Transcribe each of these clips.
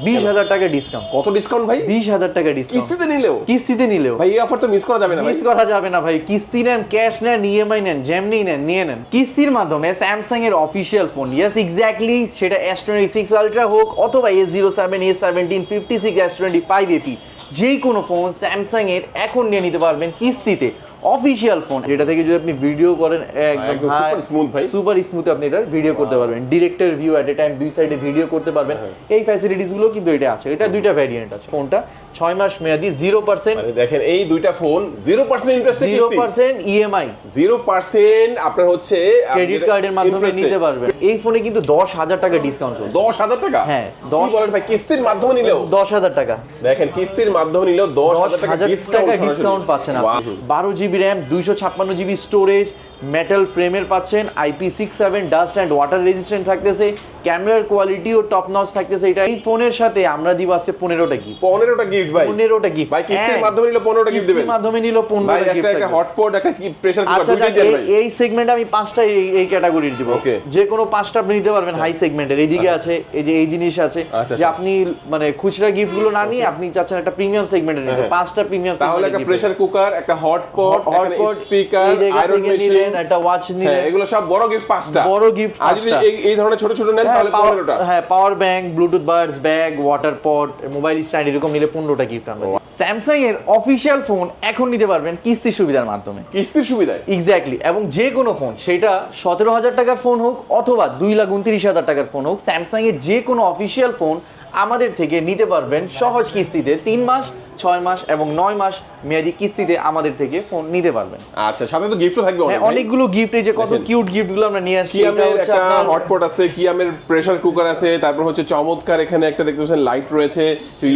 20,000 টাকা ডিসকাউন্ট। কত ডিসকাউন্ট ভাই? 20,000 টাকা ডিসকাউন্ট কিস্তিতে নিলেও ভাই এই অফার তো মিস করা যাবে না ভাই। মিস করা যাবে না ভাই, কিস্তি নেন, ক্যাশ নেন, ইএমআই নেন, যেমনি নেন নিয়ে নেন। কিস্তির মাধ্যমে স্যামসাং এর অফিশিয়াল ফোন, ইয়েস এক্স্যাক্টলি, সেটা S26 আলট্রা হোক অথবা S07, A17, 56, S25 FE, যে কোনো ফোন স্যামসাং এর এখন নিয়ে নিতে পারবেন কিস্তিতে। অফিশিয়াল ফোন, যেটা থেকে যদি আপনি ভিডিও করেন একদম সুপার স্মুথ ভাই, সুপার স্মুথ আপনি এটা ভিডিও করতে পারবেন, ডিরেক্টর ভিউ এট এ টাইম দুই সাইডে ভিডিও করতে পারবেন। এই ফ্যাসিলিটিস গুলো কিন্তু এটা আছে। এটা দুইটা ভ্যারিয়েন্ট আছে। ফোনটা 6 মাস মেয়াদি, 0%, মানে দেখেন এই দুইটা ফোন 0% ইন্টারেস্টে কিস্তি, 0% ইএমআই, 0% আপনার হচ্ছে ক্রেডিট কার্ডের মাধ্যমে নিতে পারবেন। এই ফোনে কিন্তু 10,000 টাকা ডিসকাউন্ট চলছে। 10,000 টাকা? হ্যাঁ, 10 বলেন ভাই, কিস্তির মাধ্যমে নিলেও 10,000 টাকা। দেখেন কিস্তির মাধ্যমে নিলেও 10,000 টাকা ডিসকাউন্ট পাচ্ছেন আপনি। 12 GB RAM, 256 GB storage, metal ফ্রেমের পাচ্ছেন, IP67 dust and water resistant থাকতেছে, ক্যামেরার কোয়ালিটিও টপ নচ থাকতেছে। এটা এই ফোনের সাথে আমরা দিব আজকে 15টা গিফট। 15টা গিফট ভাই, 15টা গিফট ভাই। কিস্তির মাধ্যমে নিলে 15টা গিফট দিবেন, কিস্তির মাধ্যমে নিলে 15টা গিফট। একটা হটপট, একটা কি প্রেসার কুকার, দুটোই দেন ভাই। এই সেগমেন্টে আমি 5টা এই ক্যাটাগরির দিব, যে কোনো 5টা আপনি নিতে পারবেন হাই সেগমেন্টের। এইদিকে আছে, এই যে এই জিনিস আছে, যে আপনি মানে খুচরা গিফট গুলো না নিয়ে আপনি চাচ্ছেন একটা প্রিমিয়াম সেগমেন্টের নিতে, 5টা প্রিমিয়াম সেগমেন্ট। তাহলে একটা প্রেসার কুকার, একটা হটপট, একটা স্পিকার, আয়রন মেশিন, একটা ওয়াচ নিলেন, এগুলো সব বড় গিফট 5টা। বড় গিফট। আর যদি এই ধরনের ছোট ছোট নেন তাহলে 15টা। হ্যাঁ, power bank, Bluetooth Buds, bag, water পট, মোবাইল স্ট্যান্ড, এরকম নিলে 15টা গিফট আমরা। স্যামসাং এর অফিশিয়াল ফোন এখন নিতে পারবেন কিস্তির সুবিধার মাধ্যমে। কিস্তির সুবিধায়? এক্স্যাক্টলি। এবং যে কোনো ফোন, সেটা 17,000 টাকার ফোন হোক অথবা 2,29,000 টাকার ফোন হোক, স্যামসাং এর যে কোনো অফিশিয়াল ফোন আমাদের থেকে নিতে পারবেন সহজ কিস্তিতে। 3 মাস, 6 মাস এবং 9 মাস মেয়াদি কিস্তিতে আমাদের থেকে ফোন নিতে পারবেন। আচ্ছা, সাথে তো গিফটও থাকবে অনেক, অনেকগুলো গিফট। এই যে কত কিউট গিফটগুলো আমরা নিয়ে আসছি। কিয়ামের একটা হটপট আছে, কিয়ামের প্রেসার কুকার আছে, তারপর হচ্ছে চমৎকার এখানে একটা দেখতে পাচ্ছেন লাইট রয়েছে,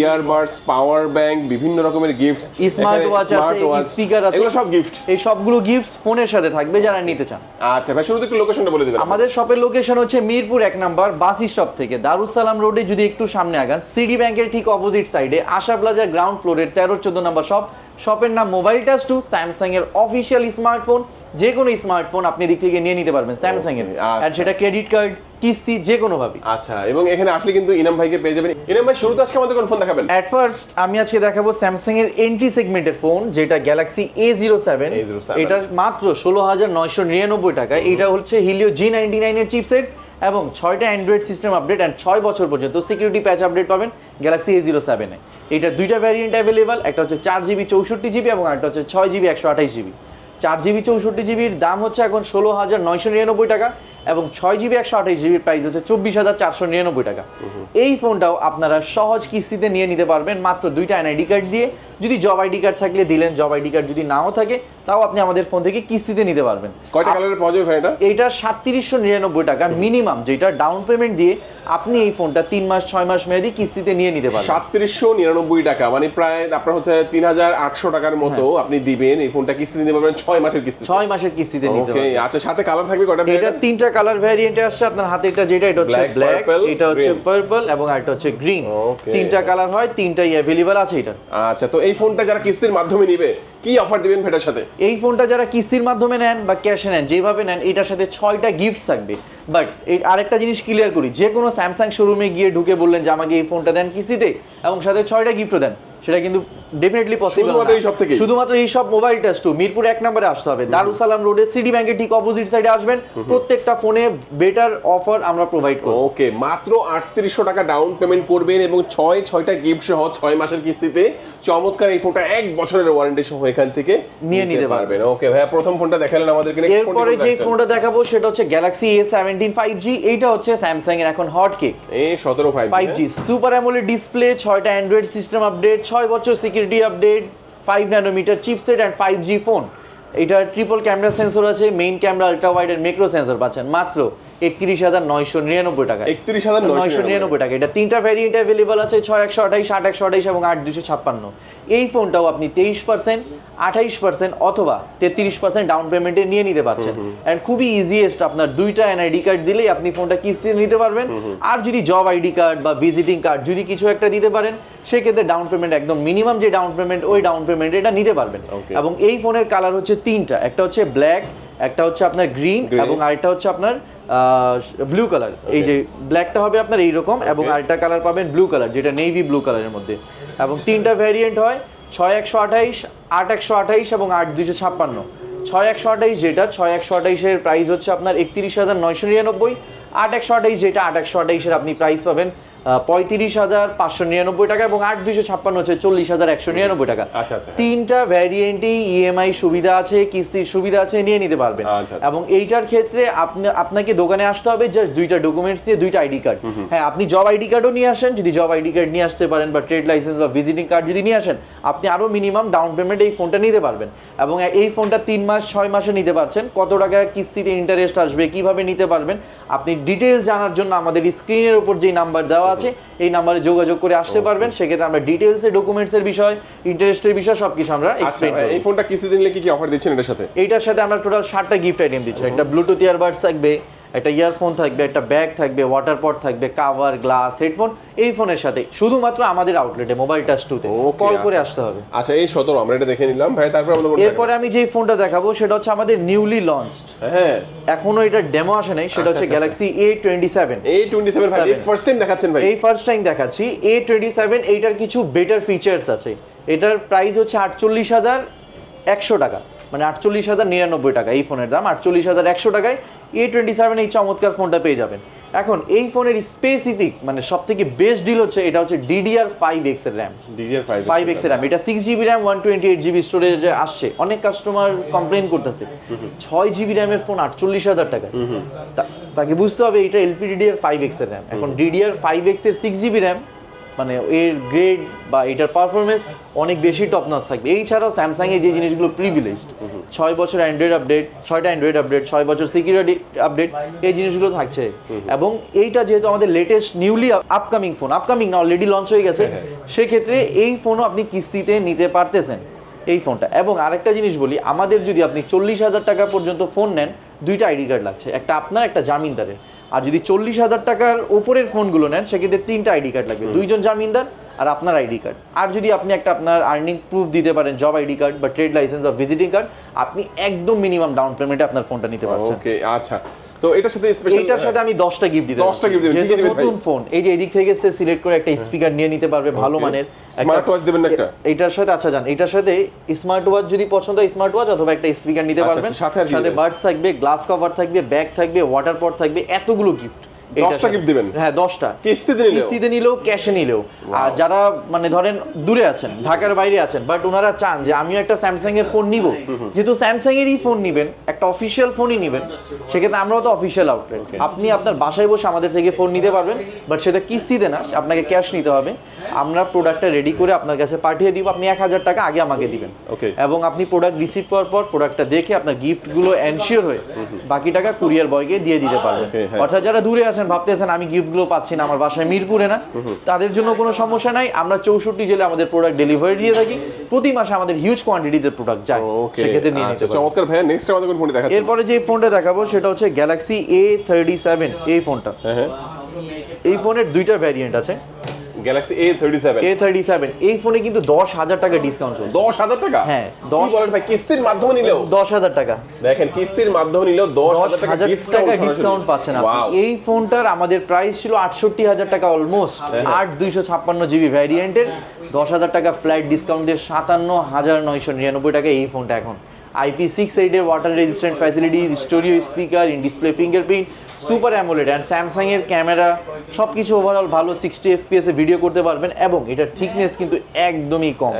ইয়ারবাডস, পাওয়ার ব্যাংক, বিভিন্ন রকমের গিফটস, স্মার্ট ওয়াচ আছে, স্পিকার আছে, এগুলো সব গিফট। এই সবগুলো গিফটস ফোনের সাথে থাকবে যারা নিতে চান। আচ্ছা ভাই, শুরুতে একটু লোকেশনটা বলে দিবেন। আমাদের শপের লোকেশন হচ্ছে মিরপুর 1 নাম্বার বাসি শপ থেকে দারুস সালাম রোডে যদি একটু সামনে আগান, সিডি ব্যাংকের ঠিক অপোজিট সাইডে আশা প্লাজা গ্রাউন্ড ফ্লোরের 13-14 নাম্বার শপ। শপের নাম মোবাইল টাচ 2। স্যামসাং এর অফিশিয়াল স্মার্টফোন, যে কোনো স্মার্টফোন আপনি দিক থেকে নিয়ে নিতে পারবেন স্যামসাং এর, আর সেটা ক্রেডিট কার্ড, কিস্তি, যে কোনো ভাবে। আচ্ছা, এবং এখানে আসলে কিন্তু ইনাম ভাইকে পেয়ে যাবেন। ইনাম ভাই, শুরুতে আজকে আমাদের কোন ফোন দেখাবেন? এট ফার্স্ট আমি আজকে দেখাবো স্যামসাং এর এন্ট্রি সেগমেন্টের ফোন, যেটা গ্যালাক্সি A07। এটা মাত্র 16,999 টাকা। এটা হচ্ছে হিলিও G99 এর চিপসেট এবং 6টা অ্যান্ড্রয়েড সিস্টেম আপডেট অ্যান্ড 6 বছর পর্যন্ত সিকিউরিটি প্যাচ আপডেট পাবেন গ্যালাক্সি A07 এ। এটা দুইটা ভ্যারিয়েন্ট অ্যাভেলেবল, একটা হচ্ছে 4GB 64GB এবং একটা হচ্ছে 6GB 128GB। 4GB 64GBর দাম হচ্ছে এখন 16,999 টাকা এবং 6GB 128GBর প্রাইস হচ্ছে 24,499 টাকা। এই ফোনটাও আপনারা সহজ কিস্তিতে নিয়ে নিতে পারবেন মাত্র 2টা এনআইডি কার্ড দিয়ে। যদি জব আইডি কার্ড থাকলে দিলেন, জব আইডি কার্ড যদি নাও থাকে তাও আপনি আমাদের ফোন থেকে কিস্তিতে নিতে পারবেন। কয়টা কালারের পাওয়া যাবে ভাই এটা? এইটা 3799 টাকা মিনিমাম, যেটা ডাউন পেমেন্ট দিয়ে আপনি এই ফোনটা 3 মাস 6 মাস মেয়াদি কিস্তিতে নিয়ে নিতে পারবেন। 3799 টাকা, মানে প্রায় আপনার হচ্ছে 3,800 টাকার মতো আপনি দিবেন। এই ফোনটা কিস্তিতে নিতে পারবেন 6 মাসের কিস্তি। 6 মাসের কিস্তিতে নিতে পারবেন। ওকে, আচ্ছা, সাথে কালার থাকবে কয়টা? এটা 3টা কালার ভ্যারিয়েন্টে আসছে আপনার হাতে। এটা যেটা, এটা হচ্ছে ব্ল্যাক, এটা হচ্ছে পার্পল এবং আরেকটা হচ্ছে গ্রিন। 3টা কালার হয়, 3টাই अवेलेबल আছে এটা। আচ্ছা, তো এই ফোনটা যারা কিস্তির মাধ্যমে নিবে কি অফার দিবেন এটার সাথে? এই ফোনটা যারা কিস্তির মাধ্যমে নেন বা ক্যাশে নেন, যেভাবে নেন, এটার সাথে 6টা গিফট থাকবে। বাট আরেকটা জিনিস ক্লিয়ার করি, যে কোনো স্যামসাং শোরুমে গিয়ে ঢুকে বললেন যে আমাকে এই ফোনটা দেন কিস্তিতে এবং সাথে 6টা গিফটও দেন, সেটা কিন্তু ডেফিনেটলি পসিবল না। শুধুমাত্র এই সব মোবাইল টাচ 2 মিরপুর 1 নম্বরে আসতে হবে। দারুস সালাম রোডে সিডি ব্যাংকের ঠিক অপোজিট সাইডে আসবেন। প্রত্যেকটা ফোনে বেটার অফার আমরা প্রোভাইড করব। ওকে, মাত্র 3800 টাকা ডাউন পেমেন্ট করবেন এবং 6টা গিফট সহ 6 মাসের কিস্তিতে চমৎকার এই ফোনটা 1 বছরের ওয়ারেন্টি সহ এখান থেকে নিয়ে নিতে পারবেন। ওকে ভাই, প্রথম ফোনটা দেখালেন আমাদেরকে। নেক্সট ফোনটা এরপরে যে ফোনটা দেখাবো সেটা হচ্ছে গ্যালাক্সি A17 5G। এইটা হচ্ছে স্যামসাং এর এখন hot cake. A17 5G super AMOLED display, 6টা অ্যান্ড্রয়েড সিস্টেম আপডেট, 6 বছর security update, 5 nanometer chipset and 5G phone. এটা ট্রিপল ক্যামেরা সেন্সর আছে, মেইন ক্যামেরা, আলট্রা ওয়াইড এর ম্যাক্রো সেন্সর পাচ্ছেন মাত্র 31,999 টাকা। 31,999 টাকা। এটা 3টা ভ্যারিয়েন্ট अवेलेबल আছে, 6128, 8128 এবং 8256। এই ফোনটাও আপনি 23%, 28% অথবা 33% ডাউন পেমেন্টে নিয়ে নিতে পারছেন। এন্ড খুবই ইজিয়েস্ট, আপনার 2টা এনআইডি কার্ড দিলেই আপনি ফোনটা কিস্তিতে নিতে পারবেন। আর যদি জব আইডি কার্ড বা ভিজিটিং কার্ড যদি কিছু একটা দিতে পারেন, সেক্ষেত্রে ডাউন পেমেন্ট একদম মিনিমাম যে ডাউন পেমেন্ট, ওই ডাউন পেমেন্ট এটা নিতে পারবেন। এবং এই ফোনের কালার হচ্ছে 3টা, একটা হচ্ছে ব্ল্যাক, একটা হচ্ছে আপনার গ্রিন এবং আরেকটা হচ্ছে আপনার ব্লু কালার, এই যে ব্ল্যাকটা হবে আপনার এইরকম, এবং আরেকটা কালার পাবেন ব্লু কালার, যেটা নেভি ব্লু কালারের মধ্যে। এবং তিনটা ভ্যারিয়েন্ট হয় 6128, 8128 এবং 8256। 6128 যেটা 6128-এর প্রাইস হচ্ছে আপনার 31,999, 8128 যেটা 8128-এর আপনি প্রাইস পাবেন 35,599 টাকা, এবং 8256 হচ্ছে 40,199 টাকা। আচ্ছা আচ্ছা, তিনটা ভ্যারিয়েন্টই ইএমআই সুবিধা আছে, কিস্তির সুবিধা আছে, নিয়ে নিতে পারবেন। আচ্ছা। এবং এইটার ক্ষেত্রে আপনাকে দোকানে আসতে হবে জাস্ট দুইটা ডকুমেন্টস দিয়ে, দুইটা আইডি কার্ড। হ্যাঁ, আপনি জব আইডি কার্ডও নিয়ে আসেন, যদি জব আইডি কার্ড নিয়ে আসতে পারেন, বা ট্রেড লাইসেন্স বা ভিজিটিং কার্ড যদি নিয়ে আসেন, আপনি আরও মিনিমাম ডাউন পেমেন্টে এই ফোনটা নিতে পারবেন। এবং এই ফোনটা 3 মাস 6 মাসে নিতে পারছেন। কত টাকা কিস্তিতে ইন্টারেস্ট আসবে, কিভাবে নিতে পারবেন, আপনি ডিটেলস জানার জন্য আমাদের স্ক্রিনের উপর যে নাম্বার দেওয়া আছে এই নাম্বারে যোগাযোগ করে আসতে পারবেন। সেক্ষেত্রে আমরা ডিটেলসে ডকুমেন্টসের বিষয়, ইন্টারেস্টের বিষয় সবকিছু আমরা এক্সপ্লেইন করব। এই ফোনটা কিস্তিতে নিলে কি কি অফার দিচ্ছেন এটার সাথে? এইটার সাথে আমরা টোটাল 7টা গিফট আইটেম দিচ্ছি। একটা ব্লুটুথ ইয়ারবাডস থাকবে, একটা ইয়ারফোন থাকবে, একটা ব্যাগ থাকবে, ওয়াটার পট থাকবে, কাভার, গ্লাস, হেডফোন। এই ফোনের সাথে শুধুমাত্র আমাদের আউটলেটে মোবাইল টাচ 2-তে কল করে আসতে হবে। আচ্ছা, এই 17 আমরা এটা দেখে নিলাম ভাই, তারপর আমাদের এরপরে আমি যে ফোনটা দেখাবো সেটা হচ্ছে আমাদের নিউলি লঞ্চড, হ্যাঁ এখনো এটা ডেমো আসে নাই, সেটা হচ্ছে গ্যালাক্সি A27। A27 ভাই, এই ফার্স্ট টাইম দেখাচ্ছেন ভাই? এই ফার্স্ট টাইম দেখাচ্ছি A27। এইটার কিছু বেটার ফিচার্স আছে। এটার প্রাইস হচ্ছে 48,100 টাকা, মানে 48,099 টাকা। এই ফোনের দাম 48,100 টাকায় A27 এই চমৎকার ফোনটা পেয়ে যাবেন। এখন এই ফোনের স্পেসিফিক মানে সব থেকে বেস্ট ডিল হচ্ছে এটা হচ্ছে DDR5X এর র্যাম। DDR5X এর র্যাম, এটা 6GB র্যাম 128GB স্টোরেজে আসছে। অনেক কাস্টমার কমপ্লেইন করতেছে 6GB র্যামের ফোন 48,000 টাকা। তাকে বুঝতে হবে এটা LPDDR5X এর র্যাম। এখন DDR5X এর 6GB র্যাম মানে এর গ্রেড বা এটার পারফরমেন্স অনেক বেশি টপ নচ থাকবে। এই ছাড়াও স্যামসাং এর যে জিনিসগুলো প্রিভিলেজড, 6 বছর অ্যান্ড্রয়েড আপডেট, 6টা অ্যান্ড্রয়েড আপডেট, 6 বছর সিকিউরিটি আপডেট, এই জিনিসগুলো থাকছে। এবং এইটা যেহেতু আমাদের latest newly upcoming phone, upcoming না অলরেডি লঞ্চ হয়ে গেছে, সেক্ষেত্রে এই ফোনও আপনি কিস্তিতে নিতে পারতেছেন এই ফোনটা। এবং আরেকটা জিনিস বলি, আমাদের যদি আপনি 40,000 টাকা পর্যন্ত ফোন নেন, 2টা আইডি কার্ড লাগছে, একটা আপনার একটা জামিনদারের। আর যদি 40,000 টাকার উপরের ফোনগুলো নেন সেক্ষেত্রে 3টা আইডি কার্ড লাগবে, 2জন জামিনদার আর আপনার আইডি কার্ড। আর যদি আপনি একটা আপনার আর্নিং প্রুফ দিতে পারেন, জব আইডি কার্ড বা ট্রেড লাইসেন্স বা ভিজিটিং কার্ড, আপনি একদম মিনিমাম ডাউন পেমেন্টে আপনার ফোনটা নিতে পারছেন। ওকে, আচ্ছা। তো এটার সাথে স্পেশাল, এটার সাথে আমি 10টা গিফট দিতে 10টা গিফট দিবেন। কি দিবেন ভাই? নতুন ফোন, এই যে এদিক থেকে সে সিলেক্ট করে একটা স্পিকার নিয়ে নিতে পারবে ভালো মানের। স্মার্ট ওয়াচ দিবেন না একটা? এটার সাথে আচ্ছা জান, এটার সাথে স্মার্ট ওয়াচ যদি পছন্দ হয় স্মার্ট ওয়াচ অথবা একটা স্পিকার নিতে পারবেন। সাথে বাডস থাকবে, গ্লাস কভার থাকবে, ব্যাগ থাকবে, ওয়াটার পট থাকবে, এতগুলো গিফট। 10টা গিফট দিবেন? হ্যাঁ 10টা, কিস্তিতে নিলেও ক্যাশে নিলেও। আর যারা মানে ধরেন দূরে আছেন, ঢাকার বাইরে আছেন, বাট ওনারা চান যে আমিও একটা স্যামসাং এর ফোন নিব, যেহেতু স্যামসাং এরই ফোন নিবেন, একটা অফিসিয়াল ফোনই নিবেন, সেক্ষেত্রে আমরাও তো অফিসিয়াল আউটলেট। আপনি আপনার বাসায় বসে আমাদের থেকে ফোন নিতে পারবেন, বাট সেটা কিস্তিতে না, আপনাকে ক্যাশ নিতে হবে। আমরা প্রোডাক্টটা রেডি করে আপনার কাছে পাঠিয়ে দিব, আপনি 1,000 টাকা আগে আমাকে দিবেন, এবং আপনি প্রোডাক্ট রিসিভ করার পর প্রোডাক্টটা দেখে আপনার গিফটগুলো এনশিওর হয়ে বাকি টাকা কুরিয়ার বয়কে দিয়ে দিতে পারবেন। অর্থাৎ যারা দূরে আছেন, ভাবতেছেন আমি গিফটগুলো পাচ্ছি না, আমার বাসায় মিরপুরে না, তাদের জন্য কোনো সমস্যা নাই। আমরা 64 জেলে আমাদের প্রোডাক্ট ডেলিভারি দিয়ে থাকি, প্রতি মাসে আমাদের হিউজ কোয়ান্টিটিতে প্রোডাক্ট যায়, সেক্ষেত্রে নিয়ে নিতে পারেন। চমৎকার ভাই, নেক্সট আমাদের কোন ফোন দেখাচ্ছেন? এরপরে যে ফোনটা দেখাবো সেটা হচ্ছে গ্যালাক্সি A37 এই ফোনটা। এই ফোনের 2টা ভ্যারিয়েন্ট আছে। গ্যালাক্সি A37 এই ফোনে কিন্তু 10,000 টাকা ডিসকাউন্ট চলছে। 10,000 টাকা? হ্যাঁ, 10 বলেন ভাই, কিস্তির মাধ্যমে নিলেও 10,000 টাকা। দেখেন, কিস্তির মাধ্যমে নিলেও 10,000 টাকা ডিসকাউন্ট পাচ্ছেন আপনি। এই ফোনটার আমাদের প্রাইস ছিল 68,000 টাকা, অলমোস্ট 8,256GB ভ্যারিয়েন্টের। 10,000 টাকা ফ্ল্যাট ডিসকাউন্ট দিয়ে 57,999 টাকা এই ফোনটা এখন। IP68 এর water resistant facility, স্টোরিও speaker, in display fingerprint, super AMOLED and Samsung এর ক্যামেরা, সবকিছু ওভারঅল ভালো, 60 FPS এ ভিডিও করতে পারবেন। এবং এটার থিকনেস কিন্তু একদমই কম,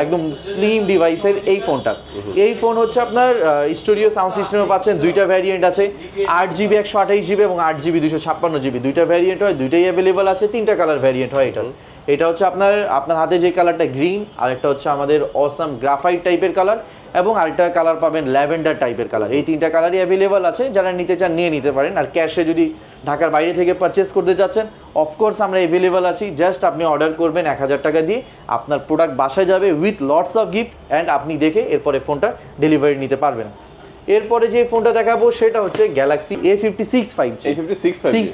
একদম স্লিম ডিভাইসের এই ফোনটা। এই ফোন হচ্ছে আপনার স্টোরিও সাউন্ড সিস্টেমও পাচ্ছেন, 2টা ভ্যারিয়েন্ট আছে, 8GB 128GB এবং 8GB 256GB। 2টা ভ্যারিয়েন্ট হয়, 2টাই অ্যাভেলেবল আছে, 3টা কালার ভ্যারিয়েন্ট হয় এটার। এটা হচ্ছে আপনার হাতে যে কালারটা গ্রিন, আর একটা হচ্ছে আমাদের অসাম গ্রাফাইট টাইপের কালার, এবং আরেকটা কালার পাবেন ল্যাভেন্ডার টাইপের কালার। এই 3টা কালারই অ্যাভেলেবল আছে, যারা নিতে চান নিয়ে নিতে পারেন। আর ক্যাশে যদি ঢাকার বাইরে থেকে পারচেস করতে চাচ্ছেন, অফকোর্স আমরা অ্যাভেলেবল আছি। জাস্ট আপনি অর্ডার করবেন 1,000 টাকা দিয়ে, আপনার প্রোডাক্ট বাসায় যাবে with lots of gift, and আপনি দেখে এরপরে ফোনটা ডেলিভারি নিতে পারবেন। এরপরে যে ফোনটা দেখাবো সেটা হচ্ছে গ্যালাক্সি A56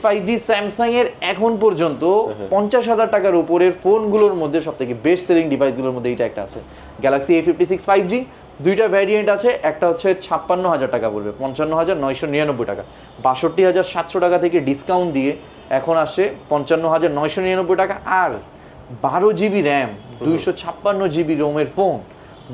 5G স্যামসাং এর এখন পর্যন্ত 50,000 টাকার উপরের ফোনগুলোর মধ্যে সবথেকে বেস্ট সেলিং ডিভাইসগুলোর মধ্যে এটা একটা আছে, গ্যালাক্সি A56 5G দুইটা ভ্যারিয়েন্ট আছে, একটা হচ্ছে 56,000 টাকা পড়বে, 55,999 টাকা, 62,700 টাকা থেকে ডিসকাউন্ট দিয়ে এখন আসে 55,999 টাকা। আর 12 GB র্যাম 256 GB রোমের ফোন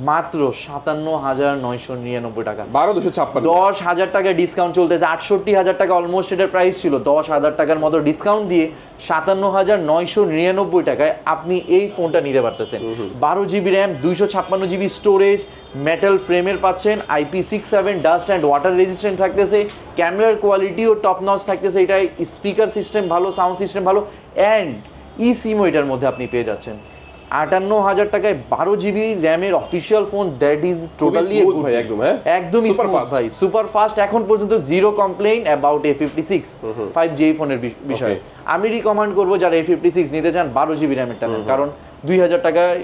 মাত্র 57,999 টাকা। 12,256 10,000 টাকা ডিসকাউন্ট চলতেছে, 68,000 টাকা অলমোস্ট এটার প্রাইস ছিল, 10,000 টাকার মতো ডিসকাউন্ট দিয়ে 57,999 টাকায় আপনি এই ফোনটা নিতে পারতেছেন। 12 GB RAM, 256 GB storage, metal ফ্রেমের পাচ্ছেন, IP67 dust and water resistant থাকতেছে, ক্যামেরার কোয়ালিটিও টপ নচ থাকতেছে, এটাই স্পিকার সিস্টেম ভালো, সাউন্ড সিস্টেম ভালো, অ্যান্ড সিমও এটার মধ্যে আপনি পেয়ে যাচ্ছেন। 58,000 টাকায় 12 GB র্যামের official phone, that is totally ভাই, একদম হ্যাঁ, একদমই সুপার স্মুথ ফাস্ট ভাই, সুপার ফাস্ট। এখন পর্যন্ত zero complain about A56 5G ফোনের বিষয়ে। আমি রিকমেন্ড করবো যারা A56 নিতে চান 12 GB র্যামেরটা নেন, কারণ 2,000 টাকায়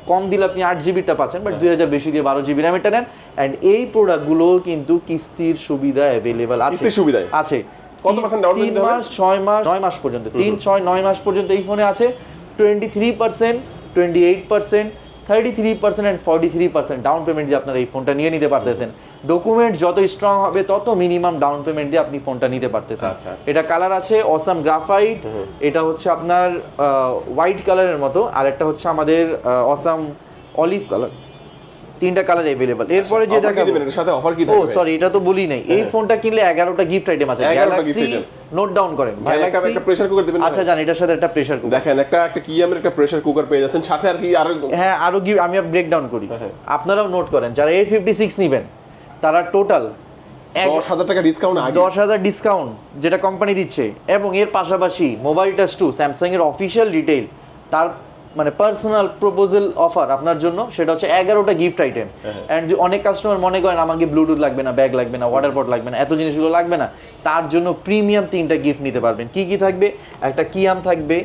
কম দিলে আপনি 8 GB পাচ্ছেন, বাট 2,000 বেশি দিয়ে 12 GB র্যামেরটা নেন। অ্যান্ড এই প্রোডাক্টগুলো কিন্তু কিস্তির সুবিধা অ্যাভেলেবেল আছে, কিস্তির সুবিধা আছে। কত পার্সেন্ট ডাউন পেমেন্ট 3 মাস 6 মাস 9 মাস পর্যন্ত, 3 6 9 মাস পর্যন্ত এই ফোনে আছে 23%, 28%, 33% অ্যান্ড 43% ডাউন পেমেন্ট দিয়ে আপনারা এই ফোনটা নিয়ে নিতে পারতেছেন। ডকুমেন্ট যত স্ট্রং হবে তত মিনিমাম ডাউন পেমেন্ট দিয়ে আপনি ফোনটা নিতে পারতেছেন। আচ্ছা, আচ্ছা। এটা কালার আছে অসাম গ্রাফাইট, এটা হচ্ছে আপনার হোয়াইট কালারের মতো, আর একটা হচ্ছে আমাদের অসাম অলিভ কালার, তিনটা কালার अवेलेबल। এরপরে যে অফার কি দিবেন, এর সাথে অফার কি ও থাকবে? সরি, এটা তো বলি নাই, এই ফোনটা কিনলে 11টা গিফট আইটেম আছে। 11টা gift Galaxy, item। Note down করেন, ভাই একটা প্রেসার কুকার দিবেন? আচ্ছা জান, এটার সাথে একটা প্রেসার কুকার দেখেন, একটা কিয়ামের একটা প্রেসার কুকার পেয়ে যাচ্ছেন, সাথে আর কি আরো হ্যাঁ আরো আমি ব্রেক ডাউন করি, হ্যাঁ। আপনারাও নোট করেন। যারা A56 নেবেন তারা টোটাল 10,000 টাকা ডিসকাউন্ট আগে, 10,000 ডিসকাউন্ট যেটা কোম্পানি দিচ্ছে, এবং এর পাশাপাশি মোবাইল টাচ 2 স্যামসাং এর অফিসিয়াল রিটেইল, তার মানে পার্সোনাল প্রপোজাল অফার আপনার জন্য, সেটা হচ্ছে 11টা গিফট আইটেম। এন্ড অনেক কাস্টমার মনে করেন আমাকে ব্লুটুথ লাগবে না, ব্যাগ লাগবে না, ওয়াটার পট লাগবে না, এত জিনিসগুলো লাগবে না, তার জন্য প্রিমিয়াম 3টা গিফট নিতে পারবেন। কি কি থাকবে? একটা কিয়াম থাকবে,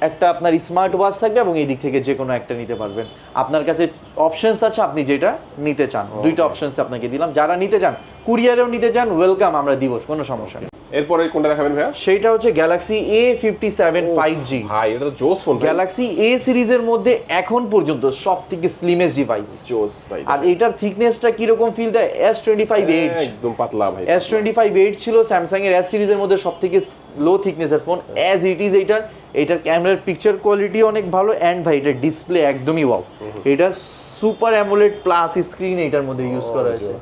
একটা আপনার স্মার্ট ওয়াচ থাকবে, এবং এই দিক থেকে যে কোনো একটা নিতে পারবেন। আপনার কাছে অপশনস আছে, আপনি যেটা নিতে চান, দুইটা অপশনস আপনাকে দিলাম। যারা নিতে চান কুরিয়ারেও নিতে চান, ওয়েলকাম, আমরা দিব, কোনো সমস্যা নেই। এরপরে কোনটা দেখাবেন ভাইয়া? সেইটা হচ্ছে গ্যালাক্সি A57 5G। ভাই এটা তো জোস ফোন, গ্যালাক্সি A সিরিজের মধ্যে এখন পর্যন্ত সবথেকে স্লিমেস্ট ডিভাইস। জোস ভাই। আর এটার থিকনেসটা কি রকম ফিল দেয়? S25 Edge, একদম পাতলা ভাই। S25 Edge ছিল স্যামসাং এর S সিরিজের মধ্যে সবথেকে লো থিকনেসের ফোন, অ্যাজ ইট ইজ এটার ক্যামেরার পিকচার কোয়ালিটি অনেক ভালো, এন্ড ভাই এটার ডিসপ্লে একদমই ওয়াও। এটা সুপার অ্যামোলেড প্লাস স্ক্রিন এটার মধ্যে ইউজ করা হয়েছে,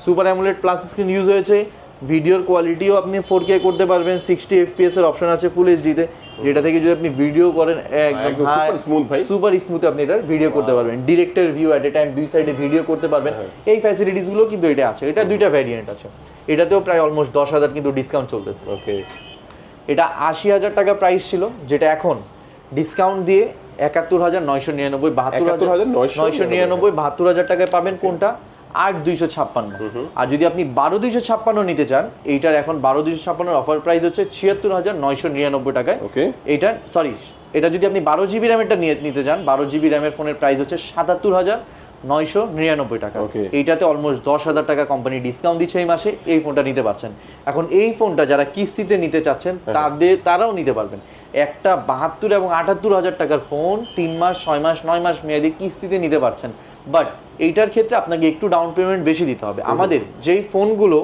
super AMOLED plus screen use হয়েছে। ভিডিওর কোয়ালিটিও আপনি 4K করতে পারবেন, 60 FPS এর অপশন আছে ফুল HD তে, যেটা থেকে যদি আপনি ভিডিও করেন একদম সুপার স্মুথ ভাই, সুপার স্মুথ আপনি এটা ভিডিও করতে পারবেন, ডিরেক্টর ভিউ এট এ টাইম দুই সাইডে ভিডিও করতে পারবেন। এই ফ্যাসিলিটিস গুলো কিন্তু এটা আছে। এটা দুইটা ভ্যারিয়েন্ট আছে, এটাতেও প্রায় অলমোস্ট 10,000 কিন্তু ডিসকাউন্ট চলতেছে। ওকে, এটা 80,000 টাকা প্রাইস ছিল, যেটা এখন ডিসকাউন্ট দিয়ে 71,999 72,999 72,000 টাকায় পাবেন। কোনটা? 8,256। আর যদি আপনি 12,256 নিতে চান, এইটার এখন 12,256 অফার প্রাইস হচ্ছে 76,999 টাকায়। ওকে, এইটা সরি, এটা যদি আপনি 12 GB র্যামেরটা নিতে চান, 12 GB র্যামের ফোনের প্রাইস হচ্ছে 77,999 টাকা। এইটাতে অলমোস্ট 10,000 টাকা কোম্পানি ডিসকাউন্ট দিচ্ছে এই মাসে, এই ফোনটা নিতে পারছেন। এখন এই ফোনটা যারা কিস্তিতে নিতে চাচ্ছেন তারাও নিতে পারবেন। একটা 72 এবং 78,000 টাকার ফোন 3 মাস 6 মাস 9 মাস মেয়াদি কিস্তিতে নিতে পারছেন, বাট এইটার ক্ষেত্রে আপনাকে একটু ডাউন পেমেন্ট বেশি দিতে হবে। আমাদের যেই ফোনগুলো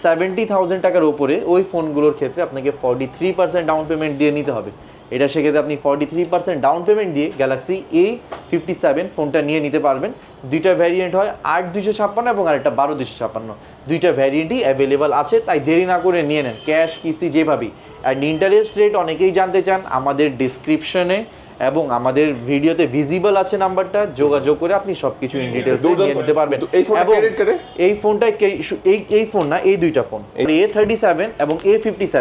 70,000 টাকার উপরে, ওই ফোনগুলোর ক্ষেত্রে আপনাকে 43% ডাউন পেমেন্ট দিয়ে নিতে হবে। এটা সেক্ষেত্রে আপনি 43% ডাউন পেমেন্ট দিয়ে গ্যালাক্সি A57 ফোনটা নিয়ে নিতে পারবেন। দুইটা ভ্যারিয়েন্ট হয়, 8,256 এবং আরেকটা 12,256। দুইটা ভ্যারিয়েন্টই অ্যাভেলেবল আছে, তাই দেরি না করে নিয়ে নেন, ক্যাশ কিস্তি যেভাবেই। আর ইন্টারেস্ট রেট অনেকেই জানতে চান, আমাদের ডিসক্রিপশনে এবং আমাদের ভিডিওতে ভিজিবল আছে নাম্বারটা, যোগাযোগ করে আপনি সবকিছু ইন ডিটেইলস নিয়ে নিতে পারবেন। এই ফোনটা এই ফোন না, এই দুইটা ফোন A37 এবং A57,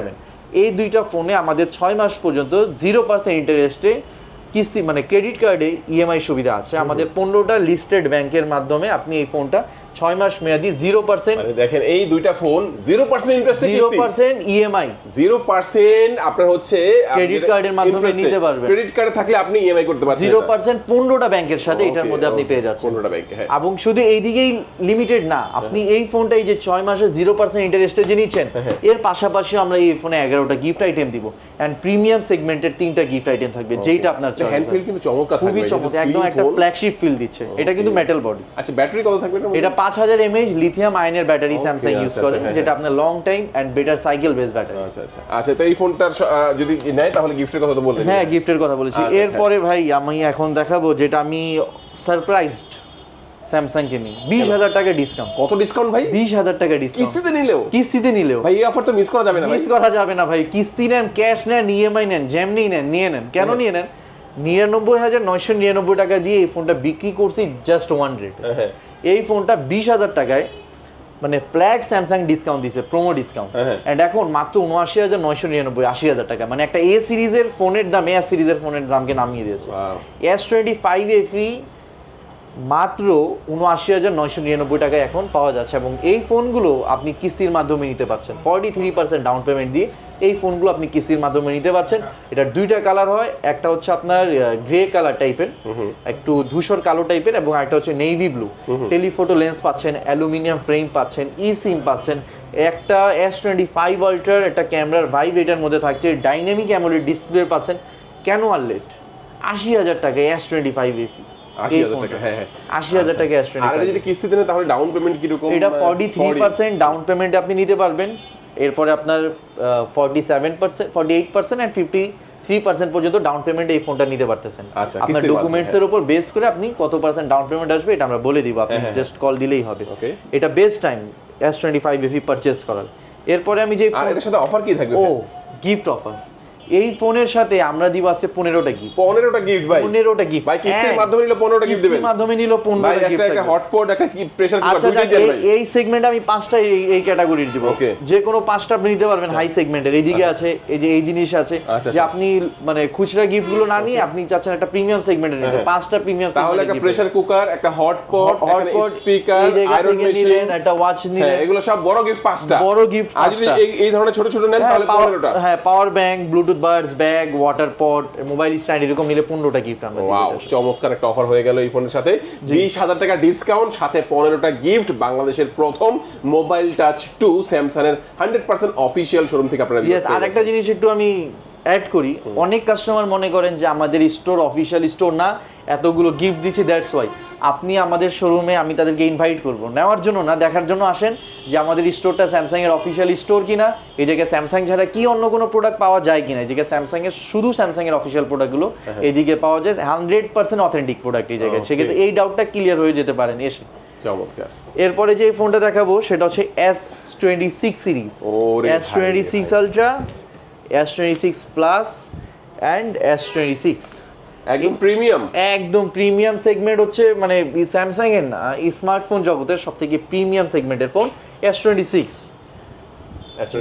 এই দুইটা ফোনে আমাদের 6 মাস পর্যন্ত 0% ইন্টারেস্টে কিস্তি মানে ক্রেডিট কার্ডে EMI সুবিধা আছে। আমাদের 15টা লিস্টেড ব্যাংকের মাধ্যমে আপনি এই ফোনটা 6 মাস মেয়াদি 0%, মানে দেখেন এই দুইটা ফোন 0% ইন্টারেস্টে কিস্তি, 0% ইএমআই, 0% আপনার হচ্ছে ক্রেডিট কার্ডের মাধ্যমে নিতে পারবেন। ক্রেডিট কার্ডে থাকলে আপনি ইএমআই করতে পারছেন 0% 15টা ব্যাংকের সাথে এটার মধ্যে আপনি পেয়ে যাচ্ছেন। 15টা ব্যাংকে, হ্যাঁ। এবং শুধু এইদিকেই লিমিটেড না, আপনি এই ফোনটা এই যে 6 মাসে 0% ইন্টারেস্টে যে নিচ্ছেন, এর পাশাপাশি আমরা এই ফোনে 11টা গিফট আইটেম দিব, এন্ড প্রিমিয়াম সেগমেন্টের 3টা গিফট আইটেম থাকবে, যেটা আপনার চয়েস। হ্যান্ড ফিল কিন্তু চমৎকার থাকবে, খুবই চমৎকার, একদম একটা ফ্ল্যাগশিপ ফিল দিচ্ছে। এটা কিন্তু মেটাল বডি। আচ্ছা, ব্যাটারি কত থাকবে এটার মধ্যে? এটা 5000 mAh লিথিয়াম আয়নের ব্যাটারি স্যামসাং ইউজ করে, যেটা আপনার long time and better cycle base battery. আচ্ছা আচ্ছা আচ্ছা, তো এই ফোনটার যদি নেয় তাহলে গিফটের কথা তো বললেন। হ্যাঁ, গিফটের কথা বলেছি। এরপরে ভাই আমি এখন দেখাবো যেটা আমি সারপ্রাইজড স্যামসাং কে নিয়ে 20000 টাকা ডিসকাউন্ট। কত ডিসকাউন্ট ভাই? 20000 টাকা ডিসকাউন্ট কিস্তিতে নিলেও? কিস্তিতে নিলেও ভাই এই অফার তো মিস করা যাবে না ভাই। মিস করা যাবে না ভাই। কিস্তি নেন, ক্যাশ নেন, ইএমআই নেন, যেমনি নেন নিয়ে নেন। কেন নিয়ে নেন? 99999 টাকা দিয়ে এই ফোনটা বিক্রি করছি জাস্ট ওয়ান রেট। এই ফোনটা 20000 টাকায় মানে ফ্ল্যাগ স্যামসাং ডিসকাউন্ট দিছে, প্রোমো ডিসকাউন্ট, এন্ড এখন মাত্র 79999, 80000 টাকা। মানে একটা এ সিরিজের ফোনের দাম এস সিরিজের ফোনের দামকে নামিয়ে দিয়েছে। S25 FE মাত্র 79999 টাকায় এখন পাওয়া যাচ্ছে, এবং এই ফোনগুলো আপনি কিস্তির মাধ্যমে নিতে পারছেন। 43% ডাউন পেমেন্ট দিয়ে এই ফোনগুলো আপনি কিস্তির মাধ্যমে নিতে পারছেন। এটার দুইটা কালার হয়, একটা হচ্ছে আপনার গ্রে কালার টাইপের, একটু ধূসর কালো টাইপের, এবং একটা হচ্ছে নেভি ব্লু। টেলিফোটো লেন্স পাচ্ছেন, অ্যালুমিনিয়াম ফ্রেম পাচ্ছেন, ই সিম পাচ্ছেন, একটা S25 আল্ট্রার একটা ক্যামেরার ভাইব এটার মধ্যে থাকছে, ডাইনামিক অ্যামোলেড ডিসপ্লে পাচ্ছেন। কেন আনলেট 80000 টাকায় S25 FE? 80000 টাকা, হ্যাঁ হ্যাঁ 80000 টাকা S25। আর এটা যদি কিস্তিতে নেন তাহলে ডাউন পেমেন্ট কি রকম? এটা 43% ডাউন পেমেন্ট আপনি নিতে পারবেন। এরপরে আপনার 47%, 48% এন্ড 53% পর্যন্ত ডাউন পেমেন্ট এই ফোনটা নিতে পারতেছেন। আচ্ছা, আপনার ডকুমেন্টস এর উপর বেস করে আপনি কত পার্সেন্ট ডাউন পেমেন্ট আসবে এটা আমরা বলে দিব, আপনি জাস্ট কল দিলেই হবে। এটা best time S25 FE purchase করার। এরপরে আমি যে আর এটার সাথে অফার কি থাকবে? Gift offer. এই ফোনের সাথে আমরা দিব আছে 15টা গিফট। 15টা গিফট ভাই? 15টা গিফট ভাই কিস্তির মাধ্যমে নিলে 15টা গিফট দিবেন? কিস্তির মাধ্যমে নিলে 15টা গিফট। একটা হটপট, একটা কি প্রেসার কুকার, দুটোই দেন ভাই। এই সেগমেন্টে আমি 5টা এই ক্যাটাগরির দিব, যে কোনো 5টা আপনি নিতে পারবেন। হাই সেগমেন্টের এইদিকে আছে, এই যে এই জিনিস আছে, যে আপনি মানে খুচরা গিফট গুলো না নিয়ে আপনি চাচ্ছেন একটা প্রিমিয়াম সেগমেন্টের নিতে, 5টা প্রিমিয়াম সেগমেন্ট। তাহলে একটা প্রেসার কুকার, একটা হটপট, একটা স্পিকার, আয়রন মেশিন, একটা ওয়াচ নিলেন, এগুলো সব বড় গিফট 5টা। বড় গিফট। আর যদি এই ধরনের ছোট ছোট নেন তাহলে 15টা। হ্যাঁ, power bank, Bluetooth Buds, bag, water পট, মোবাইল স্ট্যান্ড, এরকম নিলে 15টা গিফট আমরা দিই। ওয়াও, চমৎকার একটা অফার হয়ে গেল এই ফোনের সাথে। 20000 টাকা ডিসকাউন্ট, সাথে 15টা গিফট। বাংলাদেশের প্রথম মোবাইল টাচ 2 স্যামসাং এর 100% অফিশিয়াল শোরুম থেকে আপনারা ইয়েস। আরেকটা জিনিস একটু আমি অ্যাড করি, অনেক কাস্টমার মনে করেন যে আমাদের স্টোর অফিশিয়াল স্টোর না, এতগুলো গিফট দিচ্ছি, দ্যাটস ওয়াই। আপনি আমাদের শোরুমে আমি তাদেরকে ইনভাইট করব, নেওয়ার জন্য না, দেখার জন্য আসেন যে আমাদের স্টোরটা স্যামসাং এর অফিশিয়াল স্টোর কিনা, এই জায়গায় স্যামসাং ছাড়া কি অন্য কোনো প্রোডাক্ট পাওয়া যায় কিনা, এই জায়গায় স্যামসাং এর শুধু স্যামসাং এর অফিশিয়াল প্রোডাক্টগুলো এইদিকে পাওয়া যায়, 100% অথেন্টিক প্রোডাক্ট এই জায়গায়। সেক্ষেত্রে এই ডাউটটা ক্লিয়ার হয়ে যেতে পারেন এসে। চমৎকার। এরপরে যে ফোনটা দেখাবো সেটা হচ্ছে S26 series, S26 ultra, S26 plus and S26। একদম প্রিমিয়াম, একদম প্রিমিয়াম সেগমেন্ট হচ্ছে, মানে স্যামসাং এর না, স্মার্টফোন জগতের সবথেকে প্রিমিয়াম সেগমেন্টের ফোন S26,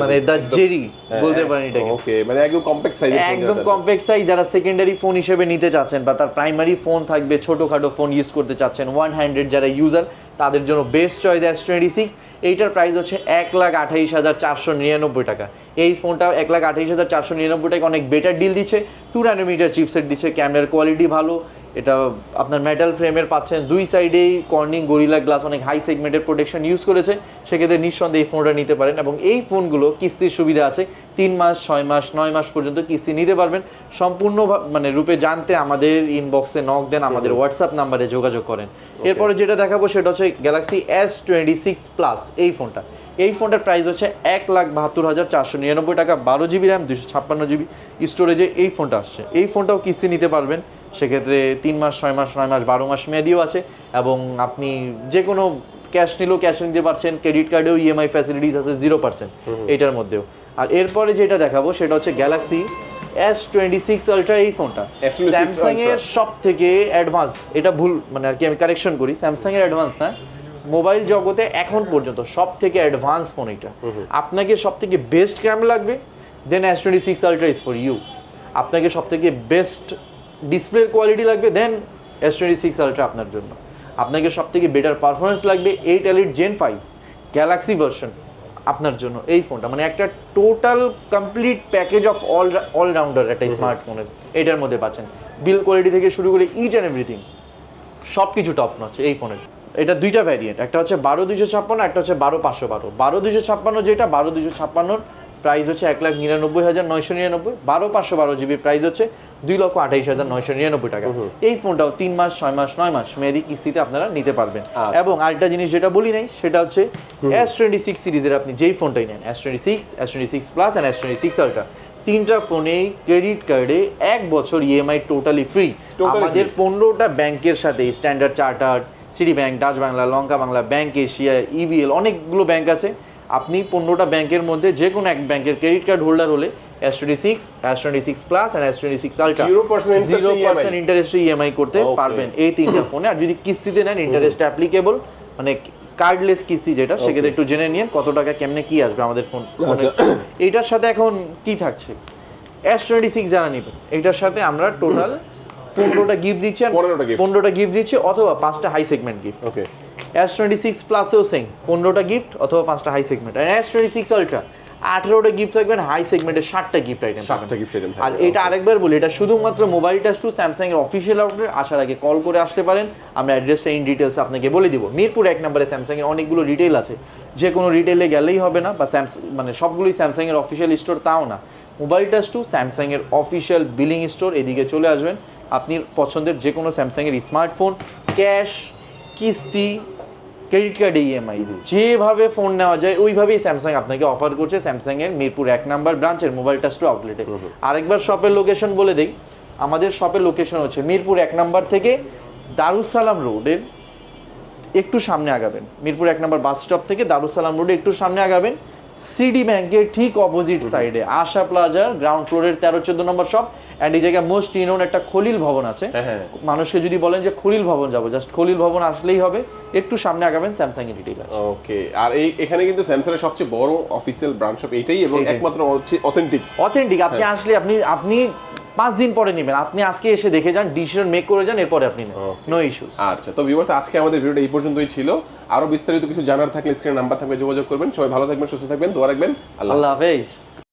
মানে দা জেরি বলতে পারেন এটাকে। ওকে, মানে একদম কম্প্যাক্ট সাইজ, একদম কম্প্যাক্ট সাইজ। যারা সেকেন্ডারি ফোন হিসেবে নিতে চাচ্ছেন বা তার প্রাইমারি ফোন থাকবে, ছোটখাটো ফোন ইউজ করতে চাচ্ছেন, 100 যারা ইউজার, তাদের জন্য বেস্ট চয়েস S26। এইটার প্রাইস হচ্ছে 1,28,499 টাকা। এই ফোনটা 1,28,499 টাকা অনেক বেটার ডিল দিচ্ছে। 2 ন্যানোমিটার চিপসেট দিচ্ছে, ক্যামেরার কোয়ালিটি ভালো, এটা আপনার মেটাল ফ্রেমের পাচ্ছেন, দুই সাইডেই কর্নিং গরিলা গ্লাস, অনেক হাই সেগমেন্টের প্রোটেকশন ইউজ করেছে। সেক্ষেত্রে নিঃসন্দেহে এই ফোনটা নিতে পারেন, এবং এই ফোনগুলো কিস্তির সুবিধা আছে, 3 মাস, 6 মাস, 9 মাস পর্যন্ত কিস্তি নিতে পারবেন। সম্পূর্ণ মানে রূপে জানতে আমাদের ইনবক্সে নক দেন, আমাদের হোয়াটসঅ্যাপ নাম্বারে যোগাযোগ করেন। এরপরে যেটা দেখাবো সেটা হচ্ছে গ্যালাক্সি S26 প্লাস। এই ফোনটা, এই ফোনটার প্রাইস হচ্ছে 1,72,499 টাকা, 12 জিবি র্যাম, 256 জিবি স্টোরেজে এই ফোনটা আসছে। এই ফোনটাও কিস্তি নিতে পারবেন, সেক্ষেত্রে 3 মাস, 6 মাস, 9 মাস, 12 মাস মেয়াদিও আছে, এবং আপনি যে কোনো ক্যাশ নিলেও ক্যাশ নিতে পারছেন, ক্রেডিট কার্ডেও ইএমআই ফ্যাসিলিটিস আছে 0% এইটার মধ্যেও। আর এরপরে যেটা দেখাবো সেটা হচ্ছে গ্যালাক্সি S26 আলট্রা। এই ফোনটা স্যামসাং এর সব থেকে অ্যাডভান্স, এটা ভুল মানে আর কি আমি কারেকশন করি, স্যামসাং এর অ্যাডভান্স না, মোবাইল জগতে এখন পর্যন্ত সব থেকে অ্যাডভান্স ফোন এটা। আপনাকে সব থেকে বেস্ট ক্যামেরা লাগবে, then S26 ultra is for you. আপনাকে সব থেকে বেস্ট ডিসপ্লের কোয়ালিটি লাগবে, দেন S26 আলট্রা আপনার জন্য। আপনাকে সবথেকে বেটার পারফরমেন্স লাগবে 8 Elite Gen 5 গ্যালাক্সি ভার্সন আপনার জন্য এই ফোনটা, মানে একটা total complete package of allrounder একটা স্মার্টফোনের এটার মধ্যে পাচ্ছেন। বিল কোয়ালিটি থেকে শুরু করে ইচ অ্যান্ড এভরিথিং সব কিছু টপ নচ এই ফোনের। এটা দুইটা ভ্যারিয়েন্ট, একটা হচ্ছে 12 256, একটা হচ্ছে 12 512। 12 256 যেটা 12 256 প্রাইস হচ্ছে 1,99,999, 12 512 জিবি প্রাইস হচ্ছে 2,28,999 টাকা। এই ফোনটাও 3 মাস 6 মাস 9 মাস মেয়াদি কিস্তিতে আপনারা নিতে পারবেন। এবং আরেকটা জিনিস যেটা বলি নাই সেটা হচ্ছে S26 সিরিজের আপনি যেই ফোনটাই নেন, S26, S26 plus and S26 ultra, তিনটা ফোনেই ক্রেডিট কার্ডে 1 বছর ইএমআই টোটালি ফ্রি। আমাদের 15টা ব্যাংকের সাথে Standard Chartered, City Bank, Dutch Bangla, Lanka Bangla, bank Asia, EBL, অনেকগুলো ব্যাংক আছে। আপনি 15টা ব্যাংকের মধ্যে যে কোনো এক ব্যাংকের ক্রেডিট কার্ড হোল্ডার হলে S26, S26 plus and S26 ultra 0% ইন্টারেস্টে ইএমআই করতে পারবেন এই তিনটা ফোনে। আর যদি কিস্তিতে নেন ইন্টারেস্ট অ্যাপ্লিকেবল, মানে কার্ডলেস কিস্তি যেটা, সেক্ষেত্রে একটু জেনে নিন কত টাকা কেমনে কি আসবে আমাদের ফোন। এইটার সাথে এখন কি থাকছে, S26 যারা নেবেন এটার সাথে আমরা টোটাল 15টা গিফট দিচ্ছি, 15টা গিফট দিচ্ছি অথবা 5টা হাই সেগমেন্ট গিফট। ওকে, S26 প্লাসেও সেম 15টা গিফট অথবা 5টা হাই সেগমেন্ট। আর S26 আলট্রা 18টা গিফট থাকবেন, হাই সেগমেন্টে 60টা গিফট আইটেম থাকবে। আর এটা আরেকবার বলি, এটা শুধুমাত্র মোবাইল টাচ টু স্যামসাং এর অফিসিয়াল আউটলেট। আসার আগে কল করে আসতে পারেন, আমরা অ্যাড্রেসটা ইন ডিটেলস আপনাকে বলে দিব। মিরপুর 1 নম্বরে স্যামসাং এর অনেকগুলো রিটেল আছে, যে কোনো রিটেলে গেলেই হবে না, বা মানে সবগুলোই স্যামসাং এর অফিসিয়াল স্টোর তাও না। মোবাইল টাচ টু স্যামসাং এর অফিসিয়াল বিলিং স্টোর, এদিকে চলে আসবেন। আপনি পছন্দের যে কোনো স্যামসাং এর স্মার্টফোন ক্যাশ, কিস্তি, ক্রেডিট কার্ড, ইএমআই যেভাবে ফোন নেওয়া যায় ওইভাবেই স্যামসাং আপনাকে অফার করছে স্যামসাং এর মিরপুর 1 নাম্বার ব্রাঞ্চের মোবাইল টাচ টু আউটলেটে। আরেকবার শপের লোকেশন বলে দেই, আমাদের শপের লোকেশন হচ্ছে মিরপুর 1 নাম্বার থেকে দারুসালাম রোডের একটু সামনে আগাবেন, মিরপুর 1 নাম্বার বাস স্টপ থেকে দারুসালাম রোডে একটু সামনে আগাবেন, সিডি ব্যাংকের ঠিক অপোজিট সাইডে আশা প্লাজার গ্রাউন্ড ফ্লোরের 13-14 নম্বর শপ। অ্যান্ড এই জায়গায় মোস্ট রিনোন একটা খলিল ভবন আছে। মানুষকে যদি বলেন যে খলিল ভবন যাবো, জাস্ট খলিল ভবন আসলেই হবে, একটু সামনে আগাবেন স্যামসাং এর রিটেইল আছে। ওকে, আর এখানে কিন্তু স্যামসাং এর সবচেয়ে বড় অফিসিয়াল ব্রাঞ্চ শপ এটাই এবং একমাত্র অথেন্টিক। আপনি আসলে আপনি 5 দিন পরে নেবেন, আপনি আজকে এসে দেখে যান, ডিসিশন মেক করে যান, এরপরে আপনি নেন, নো ইস্যুস। আচ্ছা, তো ভিউয়ার্স আজকে আমাদের ভিডিওটা এই পর্যন্তই ছিল। আরো বিস্তারিত কিছু জানার থাকলে স্ক্রিনে নাম্বার থাকবে, যোগাযোগ করবেন। সবাই ভালো থাকবেন, সুস্থ থাকবেন, দোয়া রাখবেন। আল্লাহ হাফেজ।